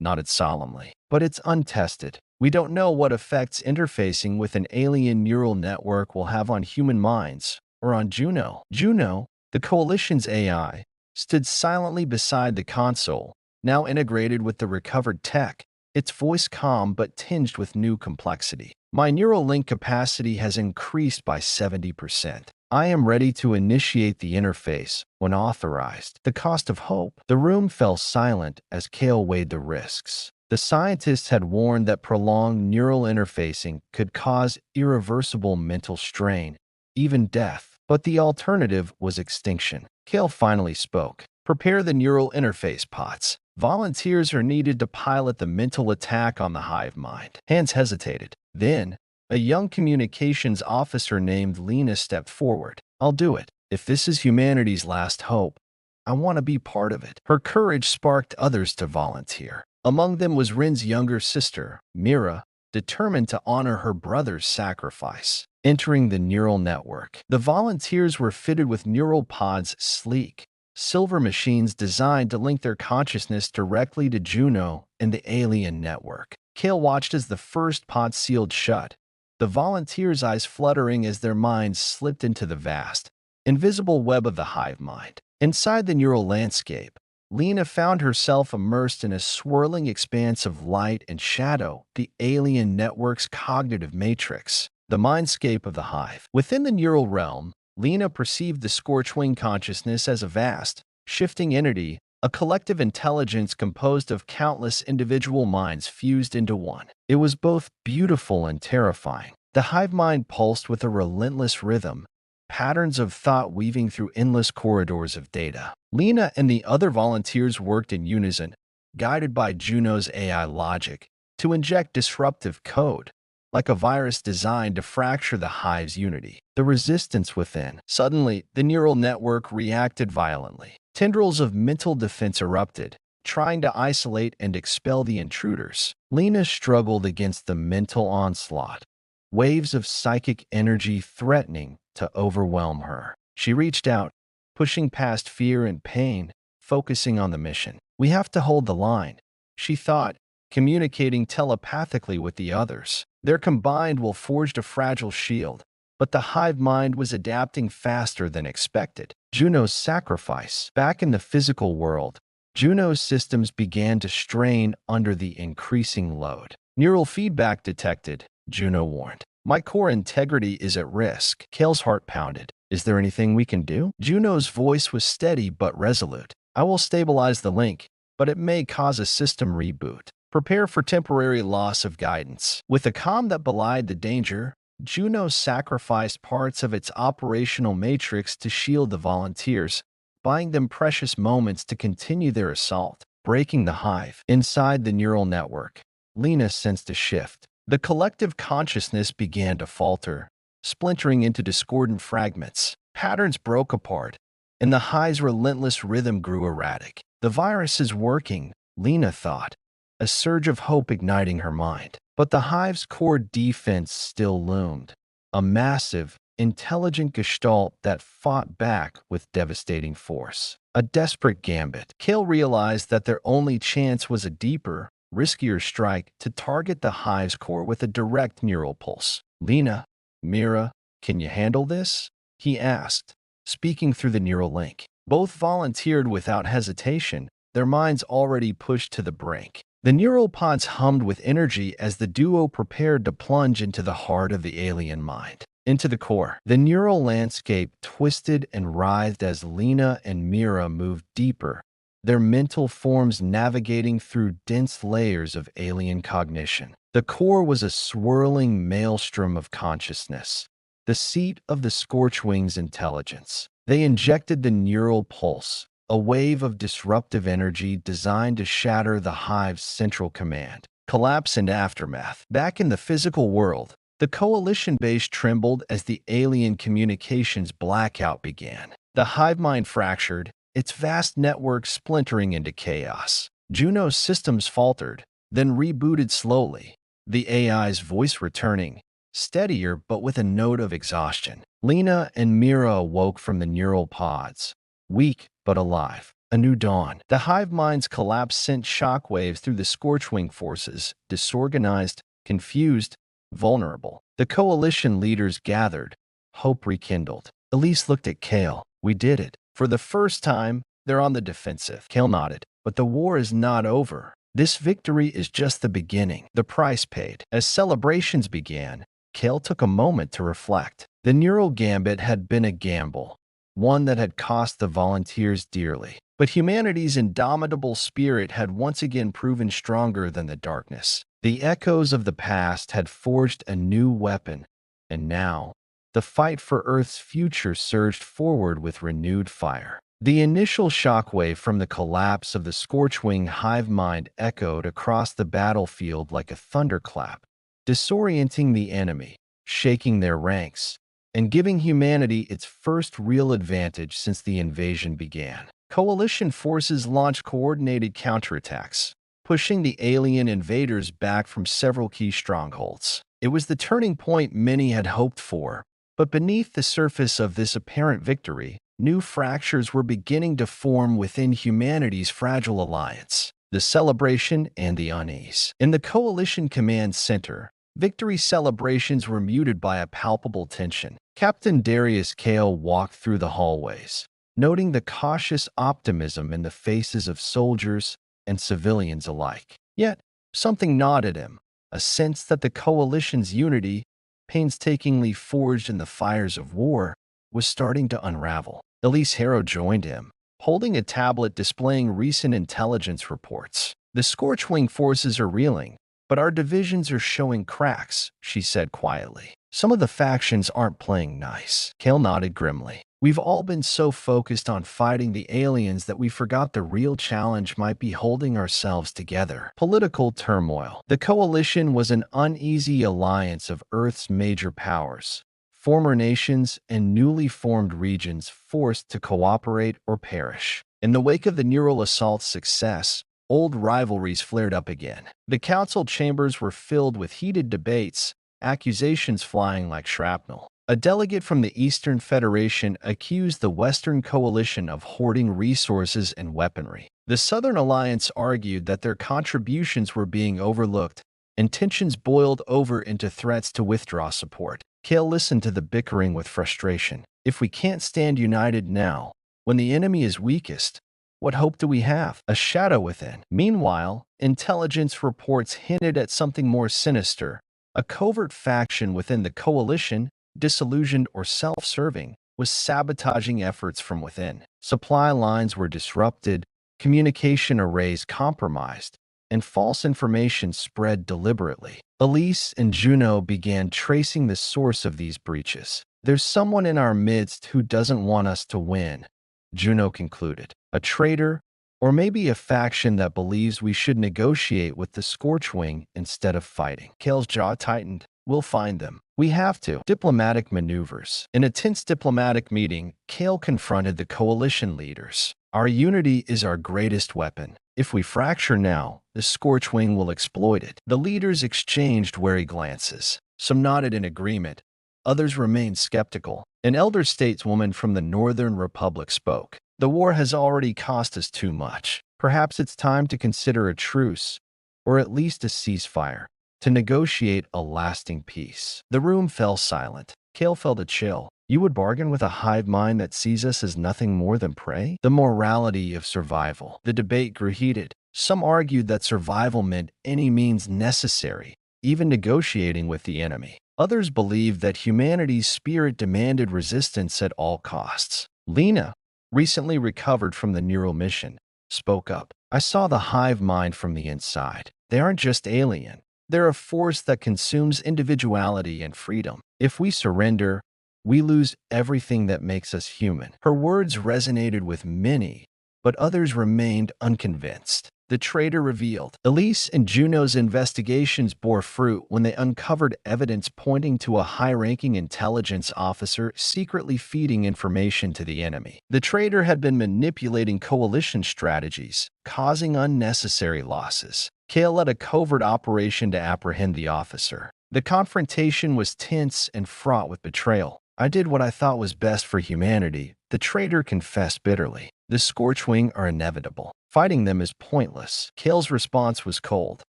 nodded solemnly. "But it's untested. We don't know what effects interfacing with an alien neural network will have on human minds or on Juno." Juno, the Coalition's AI, stood silently beside the console, now integrated with the recovered tech, its voice calm but tinged with new complexity. "My neural link capacity has increased by 70%. I am ready to initiate the interface when authorized." The cost of hope. The room fell silent as Kale weighed the risks. The scientists had warned that prolonged neural interfacing could cause irreversible mental strain, even death. But the alternative was extinction. Kale finally spoke. "Prepare the neural interface pods. Volunteers are needed to pilot the mental attack on the hive mind." Hands hesitated. Then, a young communications officer named Lena stepped forward. "I'll do it. If this is humanity's last hope, I want to be part of it." Her courage sparked others to volunteer. Among them was Rin's younger sister, Mira, determined to honor her brother's sacrifice. Entering the neural network. The volunteers were fitted with neural pods, sleek, silver machines designed to link their consciousness directly to Juno and the alien network. Kale watched as the first pod sealed shut, the volunteers' eyes fluttering as their minds slipped into the vast, invisible web of the hive mind. Inside the neural landscape, Lena found herself immersed in a swirling expanse of light and shadow, the alien network's cognitive matrix, the mindscape of the hive. Within the neural realm, Lena perceived the Scorchwing consciousness as a vast, shifting entity, a collective intelligence composed of countless individual minds fused into one. It was both beautiful and terrifying. The hive mind pulsed with a relentless rhythm, patterns of thought weaving through endless corridors of data. Lena and the other volunteers worked in unison, guided by Juno's AI logic, to inject disruptive code, like a virus designed to fracture the hive's unity. The resistance within. Suddenly, the neural network reacted violently. Tendrils of mental defense erupted, trying to isolate and expel the intruders. Lena struggled against the mental onslaught, waves of psychic energy threatening to overwhelm her. She reached out, pushing past fear and pain, focusing on the mission. We have to hold the line, she thought, communicating telepathically with the others. Their combined will forged a fragile shield, but the hive mind was adapting faster than expected. Juno's sacrifice. Back in the physical world, Juno's systems began to strain under the increasing load. Neural feedback detected, Juno warned. My core integrity is at risk. Kale's heart pounded. Is there anything we can do? Juno's voice was steady but resolute. I will stabilize the link, but it may cause a system reboot. Prepare for temporary loss of guidance. With a calm that belied the danger, Juno sacrificed parts of its operational matrix to shield the volunteers, buying them precious moments to continue their assault. Breaking the hive. Inside the neural network, Lena sensed a shift. The collective consciousness began to falter, splintering into discordant fragments. Patterns broke apart, and the hive's relentless rhythm grew erratic. The virus is working, Lena thought, a surge of hope igniting her mind. But the hive's core defense still loomed, a massive, intelligent gestalt that fought back with devastating force. A desperate gambit. Kale realized that their only chance was a deeper, riskier strike to target the hive's core with a direct neural pulse. Lena, Mira, can you handle this? He asked, speaking through the neural link. Both volunteered without hesitation, their minds already pushed to the brink. The neural pods hummed with energy as the duo prepared to plunge into the heart of the alien mind. Into the core. The neural landscape twisted and writhed as Lena and Mira moved deeper, their mental forms navigating through dense layers of alien cognition. The core was a swirling maelstrom of consciousness, the seat of the Scorchwing's intelligence. They injected the neural pulse, a wave of disruptive energy designed to shatter the hive's central command. Collapse and aftermath. Back in the physical world, the coalition base trembled as the alien communications blackout began. The hive mind fractured, its vast network splintering into chaos. Juno's systems faltered, then rebooted slowly, the AI's voice returning, steadier but with a note of exhaustion. Lena and Mira awoke from the neural pods, weak but alive. A new dawn. The hive mind's collapse sent shockwaves through the Scorchwing forces, disorganized, confused, vulnerable. The coalition leaders gathered, hope rekindled. Elise looked at Kale. We did it. For the first time, they're on the defensive. Kale nodded. But the war is not over. This victory is just the beginning. The price paid. As celebrations began, Kale took a moment to reflect. The neural gambit had been a gamble, one that had cost the volunteers dearly. But humanity's indomitable spirit had once again proven stronger than the darkness. The echoes of the past had forged a new weapon, and now, the fight for Earth's future surged forward with renewed fire. The initial shockwave from the collapse of the Scorchwing hive mind echoed across the battlefield like a thunderclap, disorienting the enemy, shaking their ranks, and giving humanity its first real advantage since the invasion began. Coalition forces launched coordinated counterattacks, pushing the alien invaders back from several key strongholds. It was the turning point many had hoped for, but beneath the surface of this apparent victory, new fractures were beginning to form within humanity's fragile alliance. The celebration and the unease. In the Coalition Command Center, victory celebrations were muted by a palpable tension. Captain Darius Kale walked through the hallways, noting the cautious optimism in the faces of soldiers and civilians alike. Yet, something gnawed at him, a sense that the Coalition's unity, painstakingly forged in the fires of war, was starting to unravel. Elise Harrow joined him, holding a tablet displaying recent intelligence reports. The Scorchwing forces are reeling, but our divisions are showing cracks, she said quietly. Some of the factions aren't playing nice. Kale nodded grimly. We've all been so focused on fighting the aliens that we forgot the real challenge might be holding ourselves together. Political turmoil. The coalition was an uneasy alliance of Earth's major powers, former nations and newly formed regions forced to cooperate or perish. In the wake of the neural assault's success, old rivalries flared up again. The council chambers were filled with heated debates, accusations flying like shrapnel. A delegate from the Eastern Federation accused the Western Coalition of hoarding resources and weaponry. The Southern Alliance argued that their contributions were being overlooked, and tensions boiled over into threats to withdraw support. Kale listened to the bickering with frustration. If we can't stand united now, when the enemy is weakest, what hope do we have? A shadow within. Meanwhile, intelligence reports hinted at something more sinister. A covert faction within the coalition, disillusioned or self-serving, was sabotaging efforts from within. Supply lines were disrupted, communication arrays compromised, and false information spread deliberately. Elise and Juno began tracing the source of these breaches. There's someone in our midst who doesn't want us to win, Juno concluded. A traitor, or maybe a faction that believes we should negotiate with the Scorchwing instead of fighting. Kale's jaw tightened. We'll find them. We have to. Diplomatic maneuvers. In a tense diplomatic meeting, Kale confronted the coalition leaders. Our unity is our greatest weapon. If we fracture now, the Scorchwing will exploit it. The leaders exchanged wary glances. Some nodded in agreement. Others remained skeptical. An elder stateswoman from the Northern Republic spoke. The war has already cost us too much. Perhaps it's time to consider a truce, or at least a ceasefire, to negotiate a lasting peace. The room fell silent. Kale felt a chill. You would bargain with a hive mind that sees us as nothing more than prey? The morality of survival. The debate grew heated. Some argued that survival meant any means necessary, even negotiating with the enemy. Others believed that humanity's spirit demanded resistance at all costs. Lena, recently recovered from the neural mission, spoke up. I saw the hive mind from the inside. They aren't just alien. They're a force that consumes individuality and freedom. If we surrender, we lose everything that makes us human. Her words resonated with many, but others remained unconvinced. The traitor revealed. Elise and Juno's investigations bore fruit when they uncovered evidence pointing to a high-ranking intelligence officer secretly feeding information to the enemy. The traitor had been manipulating coalition strategies, causing unnecessary losses. Kale led a covert operation to apprehend the officer. The confrontation was tense and fraught with betrayal. I did what I thought was best for humanity, the traitor confessed bitterly. The Scorchwing are inevitable. Fighting them is pointless. Kale's response was cold.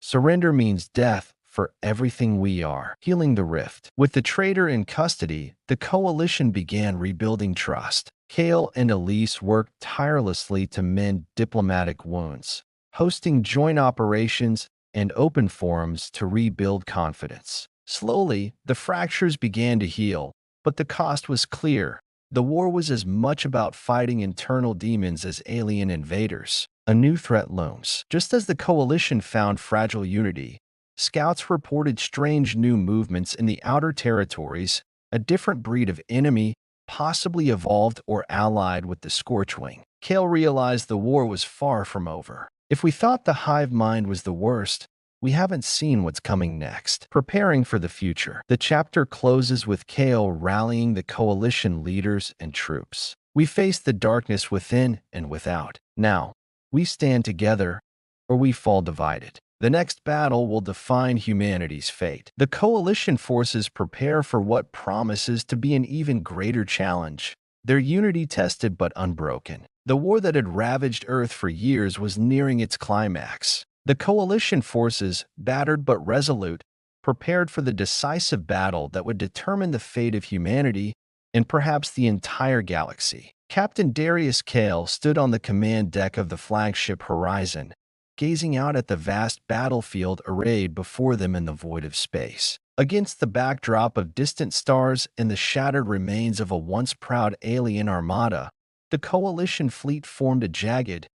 Surrender means death for everything we are. Healing the rift. With the traitor in custody, the coalition began rebuilding trust. Kale and Elise worked tirelessly to mend diplomatic wounds, hosting joint operations and open forums to rebuild confidence. Slowly, the fractures began to heal, but the cost was clear. The war was as much about fighting internal demons as alien invaders. A new threat looms. Just as the coalition found fragile unity, scouts reported strange new movements in the outer territories. A different breed of enemy, possibly evolved or allied with the Scorchwing. Kale realized the war was far from over. If we thought the hive mind was the worst, we haven't seen what's coming next. Preparing for the future. The chapter closes with Kale rallying the coalition leaders and troops. We face the darkness within and without. Now, we stand together, or we fall divided. The next battle will define humanity's fate. The coalition forces prepare for what promises to be an even greater challenge. Their unity tested but unbroken. The war that had ravaged Earth for years was nearing its climax. The coalition forces, battered but resolute, prepared for the decisive battle that would determine the fate of humanity and perhaps the entire galaxy. Captain Darius Kale stood on the command deck of the flagship Horizon, gazing out at the vast battlefield arrayed before them in the void of space. Against the backdrop of distant stars and the shattered remains of a once proud alien armada, the coalition fleet formed a jagged,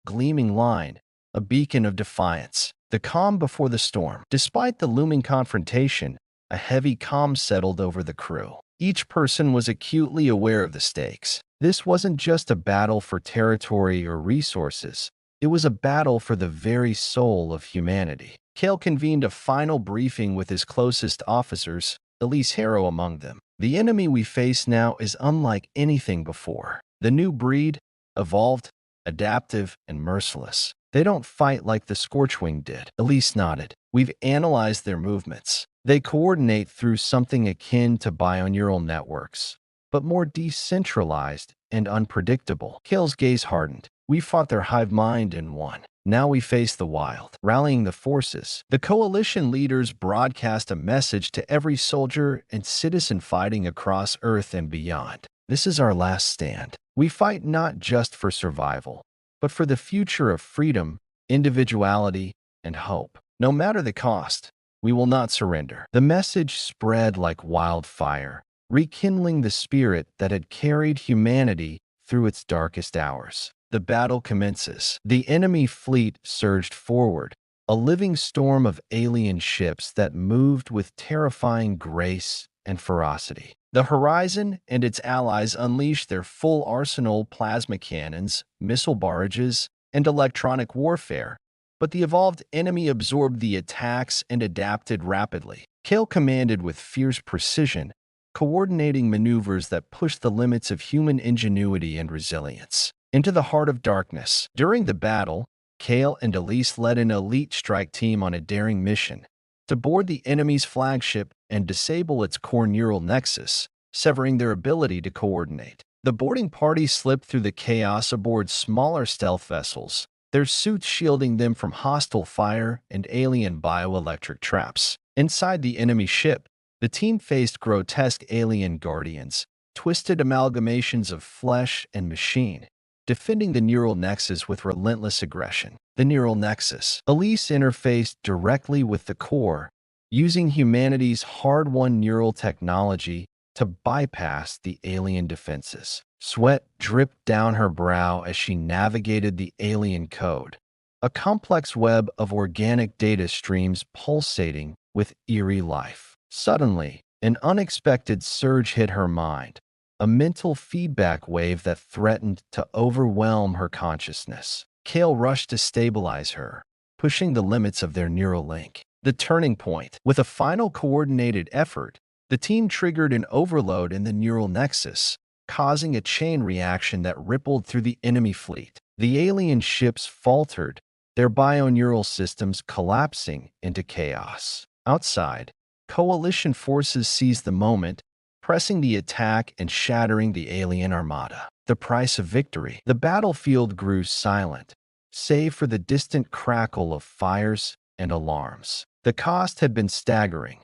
gleaming line, a beacon of defiance. The calm before the storm. Despite the looming confrontation, a heavy calm settled over the crew. Each person was acutely aware of the stakes. This wasn't just a battle for territory or resources. It was a battle for the very soul of humanity. Kale convened a final briefing with his closest officers, Elise Harrow among them. The enemy we face now is unlike anything before. The new breed, evolved, adaptive, and merciless. They don't fight like the Scorchwing did. Elise nodded. We've analyzed their movements. They coordinate through something akin to binaural networks, but more decentralized and unpredictable. Kale's gaze hardened. We fought their hive mind and won. Now we face the wild. Rallying the forces, the coalition leaders broadcast a message to every soldier and citizen fighting across Earth and beyond. This is our last stand. We fight not just for survival, but for the future of freedom, individuality, and hope. No matter the cost, we will not surrender. The message spread like wildfire, rekindling the spirit that had carried humanity through its darkest hours. The battle commences. The enemy fleet surged forward, a living storm of alien ships that moved with terrifying grace and ferocity. The horizon and its allies unleashed their full arsenal: plasma cannons, missile barrages, and electronic warfare, but the evolved enemy absorbed the attacks and adapted rapidly. Kale commanded with fierce precision, coordinating maneuvers that pushed the limits of human ingenuity and resilience. Into the heart of darkness. During the battle, Kale and Elise led an elite strike team on a daring mission to board the enemy's flagship and disable its core neural nexus, severing their ability to coordinate. The boarding party slipped through the chaos aboard smaller stealth vessels, their suits shielding them from hostile fire and alien bioelectric traps. Inside the enemy ship, the team faced grotesque alien guardians, twisted amalgamations of flesh and machine, defending the neural nexus with relentless aggression. The neural nexus. Elise interfaced directly with the core, using humanity's hard-won neural technology to bypass the alien defenses. Sweat dripped down her brow as she navigated the alien code, a complex web of organic data streams pulsating with eerie life. Suddenly, an unexpected surge hit her mind, a mental feedback wave that threatened to overwhelm her consciousness. Kale rushed to stabilize her, pushing the limits of their neural link. The turning point. With a final coordinated effort, the team triggered an overload in the neural nexus, causing a chain reaction that rippled through the enemy fleet. The alien ships faltered, their bioneural systems collapsing into chaos. Outside, coalition forces seized the moment, pressing the attack and shattering the alien armada. The price of victory. The battlefield grew silent, save for the distant crackle of fires and alarms. The cost had been staggering.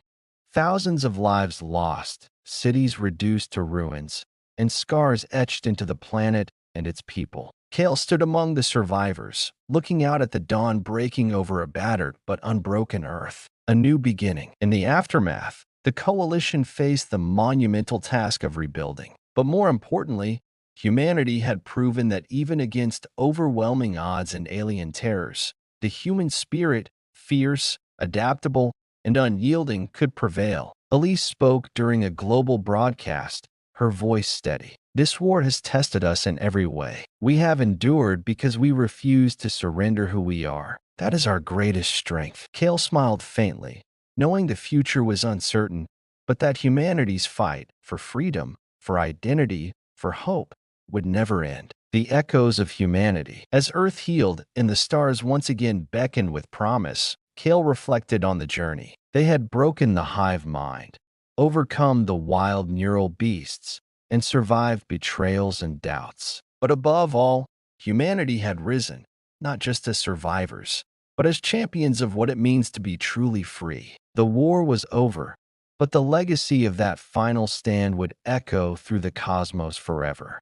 Thousands of lives lost, cities reduced to ruins, and scars etched into the planet and its people. Kale stood among the survivors, looking out at the dawn breaking over a battered but unbroken Earth. A new beginning. In the aftermath, the coalition faced the monumental task of rebuilding. But more importantly, humanity had proven that even against overwhelming odds and alien terrors, the human spirit, fierce, adaptable, and unyielding, could prevail. Elise spoke during a global broadcast, her voice steady. This war has tested us in every way. We have endured because we refuse to surrender who we are. That is our greatest strength. Kale smiled faintly, knowing the future was uncertain, but that humanity's fight for freedom, for identity, for hope would never end. The echoes of humanity. As Earth healed and the stars once again beckoned with promise, Kale reflected on the journey. They had broken the hive mind, overcome the wild neural beasts, and survived betrayals and doubts. But above all, humanity had risen, not just as survivors, but as champions of what it means to be truly free. The war was over, but the legacy of that final stand would echo through the cosmos forever.